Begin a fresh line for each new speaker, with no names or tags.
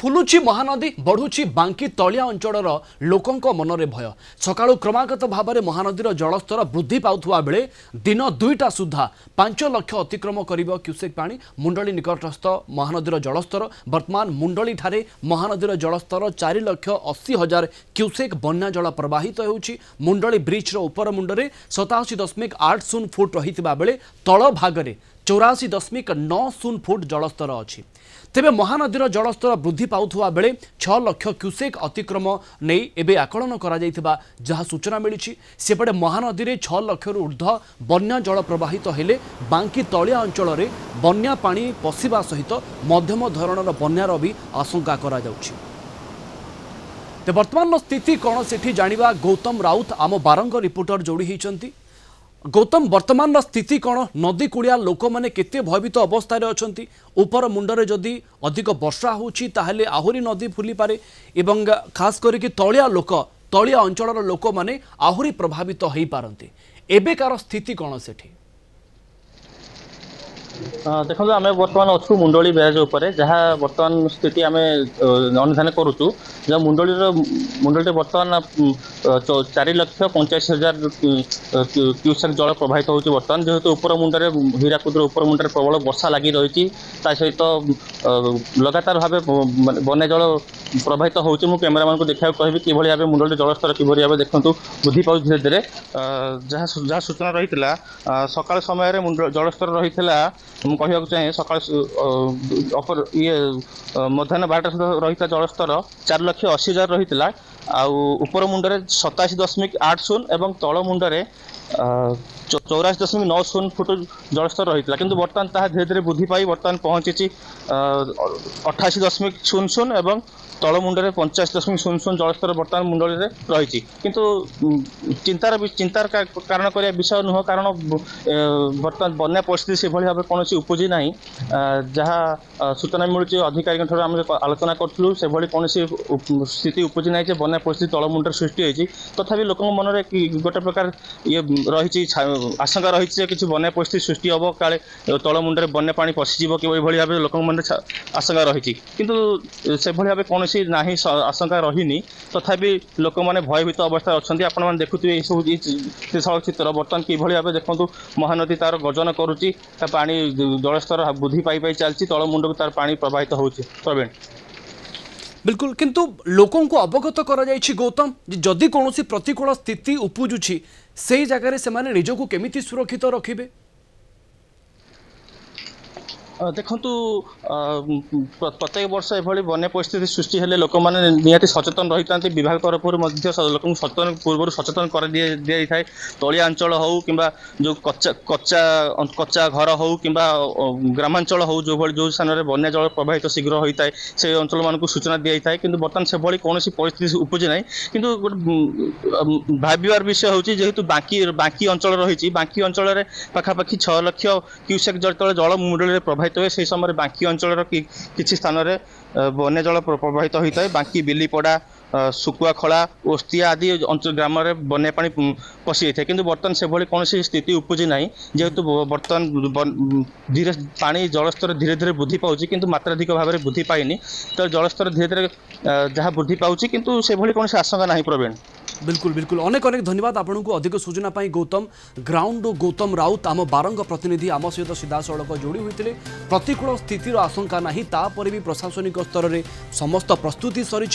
फुलुची महानदी बढ़ुची बांकी तलिया अंचल लोकों मनरे भय सका क्रमागत भाव में महानदीर जलस्तर वृद्धि पाउथुवा बेले दिन 2टा सुधा 5 लाख अतिक्रम करिबो क्यूसेक पानी मुंडली निकटस्थ महानदीर जलस्तर वर्तमान मुंडली ठारे महानदीर जलस्तर 4,80,000 क्यूसेक बन्या जल प्रवाहित होउची। मुंडली ब्रिज उपर मुंडरे 87.80 फुट रहितबा बेले तल भागरे 84.90 फुट जलस्तर अच्छी। तेबे महानदीर जलस्तर वृद्धि पाउथुवा बेले 6 लाख क्यूसेक अतिक्रम नहीं एबे आकलन करा जायथिबा जहा सूचना मिली। सेपटे महानदी में 6 लाख ऊर्ध्व बन्या जल प्रवाहित हेले बांकी तलिया अंचल में बन्या पानी पशिबा सहित मध्यम धरणर बन्यार भी आशंका करा जाउछि। ते वर्तमान स्थिति कौन सेठी जानिबा गौतम राउत आम बारंग रिपोर्टर जोड़ी होइचंती। गौतम वर्तमान स्थिति कौन नदी कूड़िया लोक मैंने केते भयभीत अवस्था अच्छी उपर मुंडरे जदि अधिक वर्षा होची ताहले आहुरी नदी फुली पारे एवं खास करके तलिया लोक तलिया अंचल लोक मैंने आहुरी प्रभावित हो पारती। एबेकार स्थिति कौन सेठी?
देखो आम बर्तमान अच्छु मुंडली ब्याज उपर जहाँ बर्तमान स्थिति आम अनुधान करुचु जहाँ मुंडली बर्तमान 4,85,000 क्यूसेक जल प्रवाहित होती बर्तमान जेहेतु उपर मुंडे हीराकुद उपर मुंडे प्रबल वर्षा लगी रही सहित लगातार भाव बन्या जल प्रवाहित होती। मु कैमेरामैन को देखा कहि कि भाव मुंडली जलस्तर किभली भाव देखूँ वृद्धि पाऊ धीरे धीरे जहाँ सूचना रही सकाल समय जलस्तर रही कहूँ चाहे सका ये मध्याह्न 12टा सुधा रही जलस्तर 4,80,000 रही आपर मुंडे 87.80 एवं तल मुंडे 84.90 फुट जलस्तर रही है किंतु बर्तमान ताहा धीरे धीरे वृद्धि पाई बर्तमान पहुंची 88.00 एवं तल मुंडे 85.00 जलस्तर बर्तमान मुंडली रही किंतु चिंतार कारण कर विषय नुह कारण बर्तमान बन्या परिस्थिति से भाव कौन उपजी ना जहाँ सूचना मिलूँ अधिकारी आम आलोचना करूँ से कौन स्थिति उपजी ना बन्या परिस्थिति तल मुंडे सृष्टि होती तथापि लोक मन में गोटे प्रकार ये रही आशंका रही कि बन्या परिस्थिति सृष्टि हम काले तल मुंडे बन्या पानी पशिज कि भाव लोक मन आशंका रही किंतु से भाव कौन ना आशंका रही तथापि लोक मैंने भयभीत अवस्था अच्छा आपण मैंने देखुए सब चित्र बर्तमान कि भाव देखूँ महानदी तार गर्जन करुच्ची पानी जलस्तर वृद्धि पाई चलती तल मुंड को तार पानी प्रवाहित होची। प्रवीण
बिल्कुल किंतु लोकों को अवगत करा जायछि गौतम जदि कौन प्रतिकूल स्थिति उपजुछि से जगह से माने निजको केमिति सुरक्षित रखिबे?
देखु प्रत्येक वर्ष एभली बन्या परिस्थिति सृष्टि हेले लोक मैंने निहाती सचेतन रही था विभाग तरफ लोक सचेतन पूर्व सचेतन कर दी था तलिया अंचल हो कि जो कच्चा घर हो कि ग्रामांचल हो जो स्थान में बन्या जल प्रवाहित शीघ्र होता है से अंचल मानक सूचना दी था कि बर्तमान से भाई कौन परिस्थिति उपजे ना कि भावार विषय हूँ जेहेतु बांकी अंचल रही बांकी अंचल में पाखापाखि 6 लाख क्यूसेक जल मुंडली प्रभावित हुए से समय बांकी अंचल किसी स्थान में बन्या जल प्रवाहित होता है बांकी बिलीपड़ा सुकुआ खला ओस्तिया आदि अंचल ग्राम में बन्या पानी पशि जाए किंतु बर्तमान से भाई कौन स्थिति उपजी ना जेहेतु बर्तमान धीरे पानी जलस्तर धीरे धीरे वृद्धि पाऊँ किंतु मात्राधिक भाव में वृद्धि पाइनि तो जलस्तर धीरे धीरे जहाँ वृद्धि पाऊँ किंतु से भाई कौन आशंका ना। प्रवीण
बिल्कुल बिल्कुल अनेक अनेक धन्यवाद आपन को अधिक सूचना पाई गौतम ग्राउंड गौतम राउत आम बारंग प्रतिनिधि आम सहित सीधा सड़क जोड़ी होते प्रतिकूल स्थितिर आशंका ना तापर भी प्रशासनिक स्तर में समस्त प्रस्तुति सरी।